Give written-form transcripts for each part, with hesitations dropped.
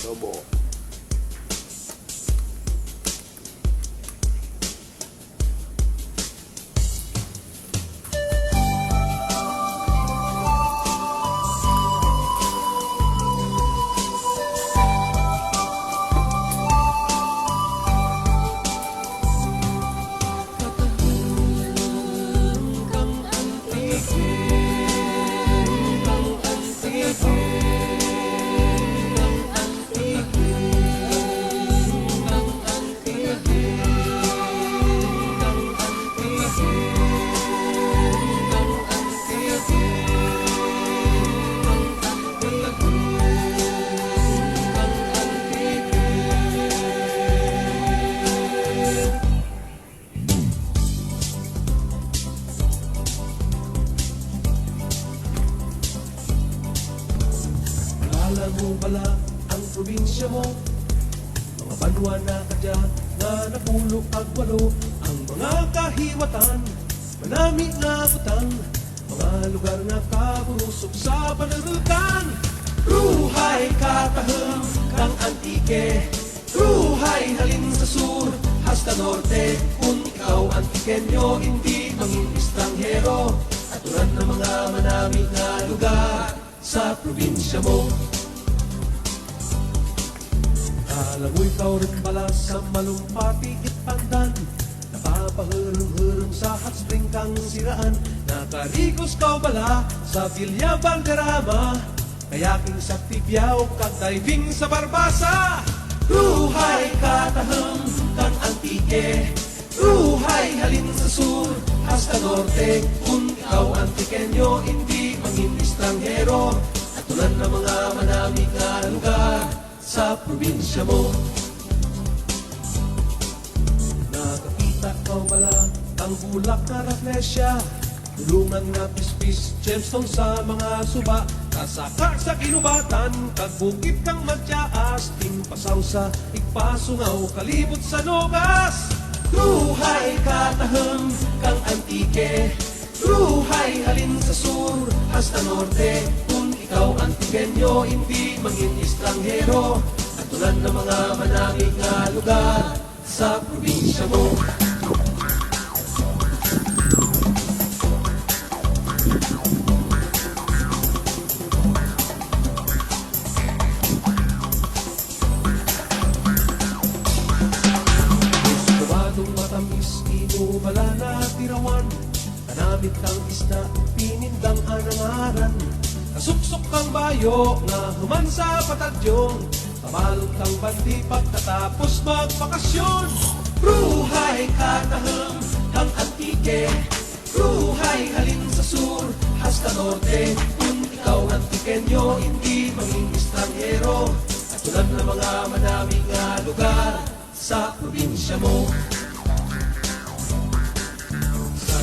Lobo. Alam mo pala ang probinsya mo, mga banwa na kadya na napulok agwalo, ang mga kahiwatan, manami nga butang, mga lugar nga kaburusok sa panarutan. Ruhay katahang kang antike, ruhay halin sa sur, hasta norte. Kung ikaw antikenyo, hindi manging estranghero, aturan ng mga manami nga lugar sa probinsya mo. Alam mo ikaw rin pala sa malumpati itpandan, napapahurong-hurong sa hot spring kang siraan. Nakarigos ka bala sa Villa Valderrama, kayaking sa Tibiao kag diving sa Barbasa. Ruhay katahang kang antike, ruhay halin sa sur hasta norte. Kung ikaw antikenyo, hindi manging estranghero, atulan ng mga manami nga lugar sa probinsya mo. Nakakita ka bala ang bulak na rafflesia, tulungan nga pispis, gemstone sa mga suba, kasaka sa kinubatan, kagbukit kang magtiaas, ting pasaw sa igpasungaw, kalibot sa nogas. Ruhay katahang kang antike, ruhay halin sa sur hasta norte. Kung ikaw antikenyo, hindi manging estranghero, atulan ng mga manamig nga lugar sa probinsya mo. Kubadong matamis, ino bala na tirawan, kanamit kang isda, pinindang anangaran. Kasuksok kang bayo nga human sa patadyong, kabalot kang bandi pagkatapos magbakasyon. Ruhay katahang kang antike, ruhay halin sa sur hasta norte. Kung ikaw antikenyo, hindi manging estranghero, atulan ng mga manaming nga lugar sa probinsya mo.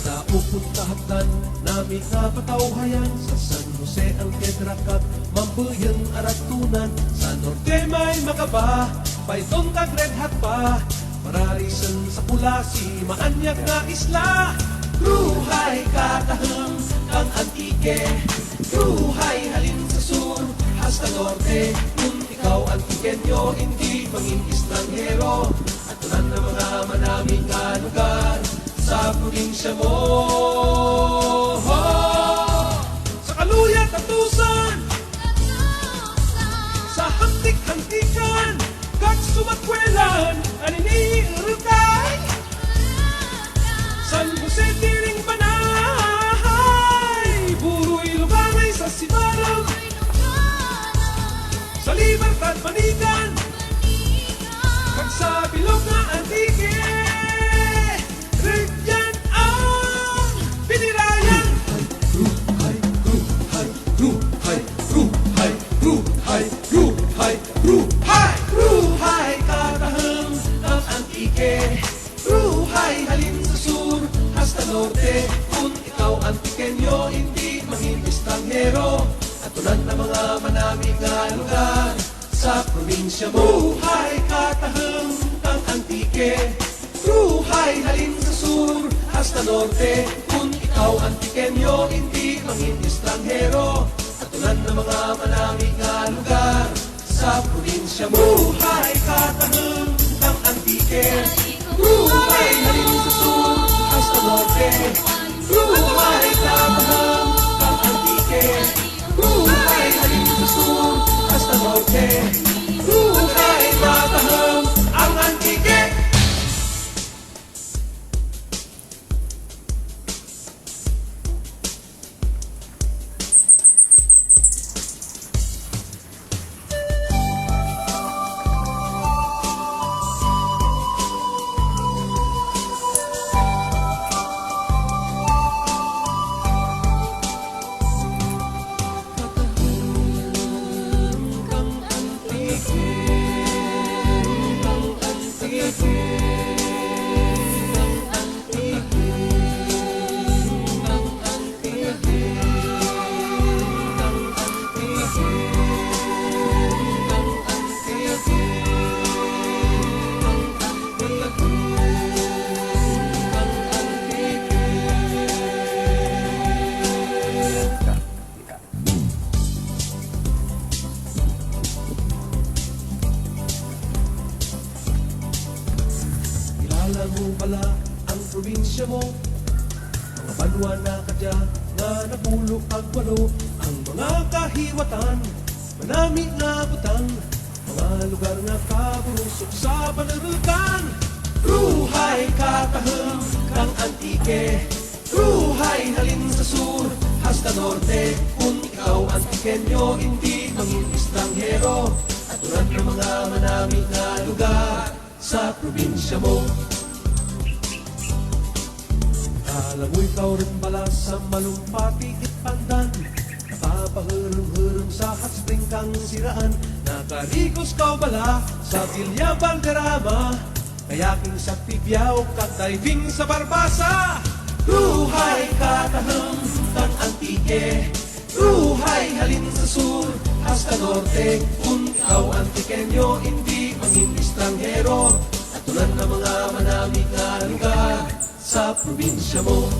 Sa pupuntahan namin nga patawhayan, sa San Jose ang Kedrakat, Mambuyan Aratunan. Sa norte may Makaba, Payton kag Red Hat pa, Mararisan sa Pulasi, Maanyag nga isla. Ruhay katahang kang antike, ruhay halin sa sur hasta norte. Kung ikaw antikenyo, hindi manging estranghero, atulan ng mga manaming nga lugar sa probinsya mo. Sa Kaluya, Tatusan, sa Hantik-Hantikan, kag Sumakwelan, anini Urutay, San Jose Tiring Banay, Buruy Lubangay sa Sibarang, sa Libertad Manigan, kag sa Bilog nga Antique. Rigyan ang pinirayan. Ruhay, ruhay, ruhay, ruhay, ruhay, ruhay, ruhay, ruhay katahang ang antike, ruhay halin sa sur hasta norte. Kung ikaw antikenyo, hindi manging estranghero, atulan ng mga manaming nga lugar sa probinsya mo. Ruhay katahang ang antike, ruhay halin sa sur hasta norte. Kung ikaw antikenyo, hindi manging estranghero, atulan ng mga manaming nga lugar sa probinsya mo. Buhay katahang ng antike, buhay halin sa sur hasta norte. Buhay katahang ng antike, buhay halin sa sur hasta norte. Buhay katahang ang antike. Kilala mo pala ang probinsya mo, mga banwa na kadya nga napulok agwalo, ang mga kahiwatan, manami nga butang, mga lugar nga kaburusok sa panarulkan. Ruhay katahang kang antike, ruhay halin sa sur hasta norte. Kung ikaw antikenyo, hindi mangin estranghero, at tulad ng mga manami nga lugar sa probinsya mo. Alam mo ikaw rin pala sa malumpati itpandan, napapahurong-hurong sa hot spring kang siraan. Nakarikos ka bala sa Villa Valderrama, kayaking sa Tibiao, kat-diving sa Barbasa. Ruhay katahang kang antike, ruhay halin sa sur hasta norte. Kung ikaw antikenyo, hindi mangin estranghero, at tulad ng mga manamig na lugar sa probinsya mo.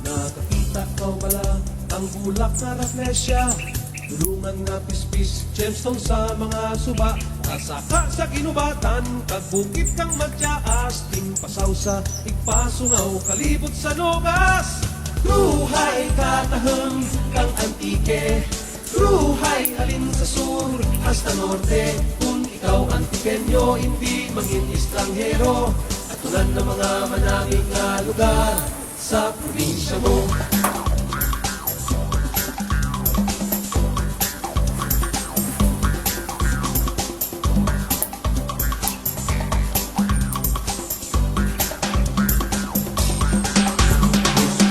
Nakakita ka pala ang bulak na Rafflesia, tulungan nga pispis, gemstone sa mga suba, kasaka sa kinubatan, kagbukit kang magtiyaas, ting pasaw sa igpasungaw, kalibot sa nogas. Ruhay katahang kang antike, ruhay halin sa sur hasta norte. Kung ikaw antikenyo, hindi mangin estranghero, at tulad ng mga manamig nga lugar sa probinsya mo.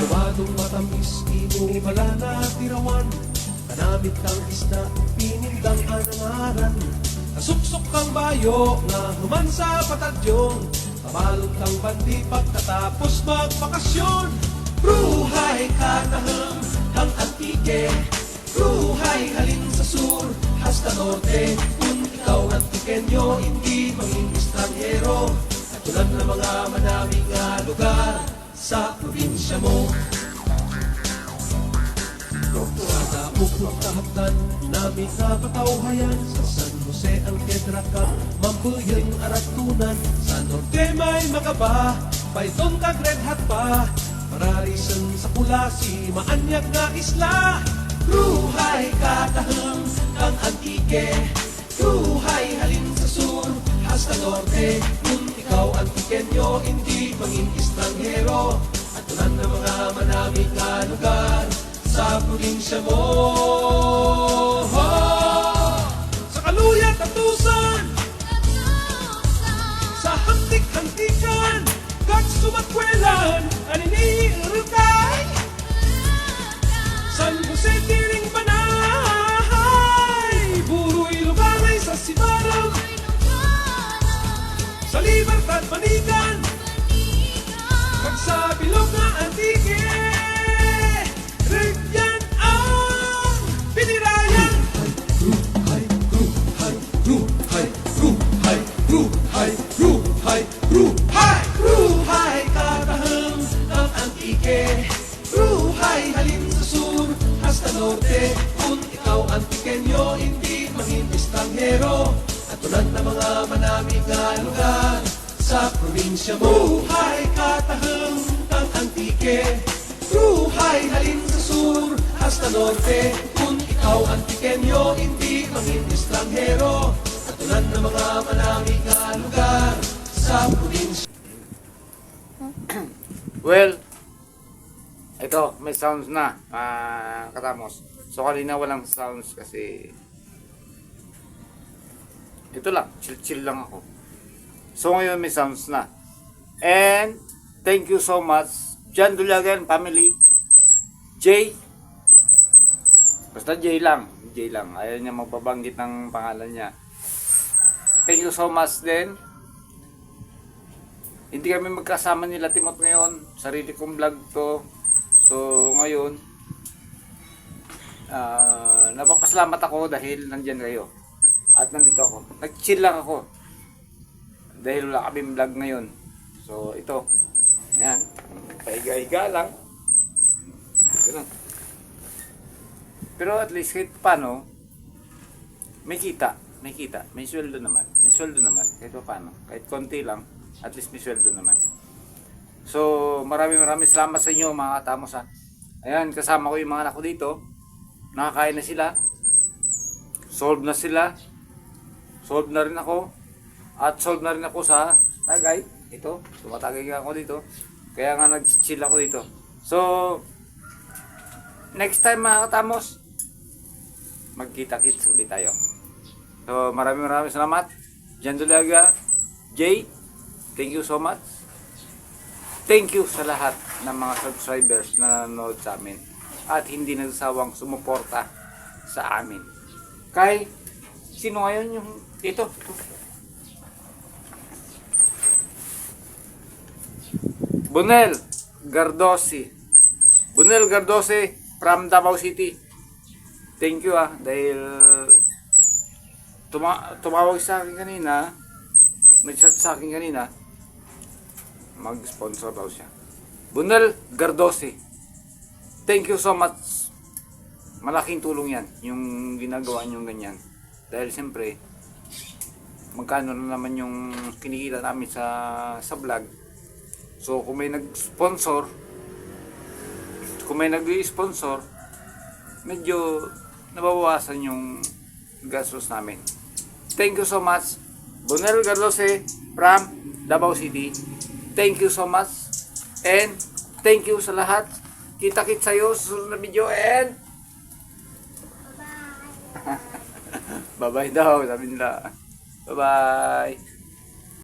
Kumadong matamis, inubala na tirawan, kanamit kang isda, pinindang anangaran. Nasuksok kang bayo nga human sa patadyong, kabalong kang bandi pagkatapos magbakasyon. Ruhay katahang ang antike, ruhay halin sa sur hasta norte. Kung ikaw antikenyo, hindi mangin estranghero, at tulad ng mga manamig nga lugar sa probinsya mo. Sa uklong kahapdan, namin napatawhayan, sa San Jose ang Kedrakat, Mambuyan Aratunan. Sa norte may Magaba, Payton kag Red Hat pa, Pararisan sa Kulasi, Maanyag nga isla. Ruhay katahang kang antike, ruhay halin sa sur hasta norte. Kung ikaw antikenyo, hindi mangin estranghero, at tulad ng mga manamig nga lugar sa probinsya mo. Sa Kaluyat at Tusan, sa Hantik-Hantikan, kag Sumakwelan, aniniirukay, San Jose Tiring Panay, Buruy Luganay sa Sibarang, sa Libertad Manigan, kag sa Bilog na Antike. Rigyan ang pinirayan. Ruhay, ruhay, ruhay, ruhay, ruhay, ruhay, ruhay, ruhay, ruhay katahang ng antike, manamig nga lugar sa probinsya mo. Buhay katahang ang antike, buhay halin sa sur hasta norte. Kung ikaw antikenyo, hindi mangin estranghero. Katulad ng mga manamig nga lugar sa probinsya. Well, ito, may sounds na, katamos. So kanina walang sounds kasi ito lang, chill lang ako. So ngayon may sounds na. And thank you so much, John Dulagan family, J. Basta J lang. Ayaw niya magbabanggit ng pangalan niya. Thank you so much din. Hindi kami magkasama nila Timot ngayon. Sarili kong vlog to. So ngayon, napapasalamat ako dahil nandyan kayo. At nandito ako. Nag-chill lang ako. Dahil wala kami vlog ngayon. So ito. Ayan. Paiga-higa lang. Ganun. Pero at least kahit paano, may kita. May sweldo naman. Kahit paano. Kahit konti lang. At least may sweldo naman. So maraming salamat sa inyo mga katamos ha. Ayan, kasama ko yung mga anak ko dito. Nakakain na sila. Solve na sila. Solve na rin ako. At solve na rin ako sa Tagay. Ito, tumatagay ako dito. Kaya nga nag-chill ako dito. So, next time mga katamos, magkita-kits ulit tayo. So, maraming salamat. Jan Dulaga, Jay, thank you so much. Thank you sa lahat ng mga subscribers na nanonood sa amin. At hindi nagsasawang sumuporta sa amin. Kay, sino ngayon yung ito. Bunel Gardosi from Davao City. Thank you dahil tumawag sa akin kanina, may chat sa akin kanina, mag-sponsor daw siya. Bunel Gardosi, thank you so much. Malaking tulong yan yung ginagawa niyong ganyan. Dahil siyempre, magkano na naman yung kinikita namin sa vlog. So kung may nag-sponsor, medyo nababawasan yung gastos namin. Thank you so much, Bunel Garlose from Davao City. Thank you so much. And thank you sa lahat. Kita-kits sa'yo sa susunod na video. And bye-bye daw, sabi nila. Bye-bye.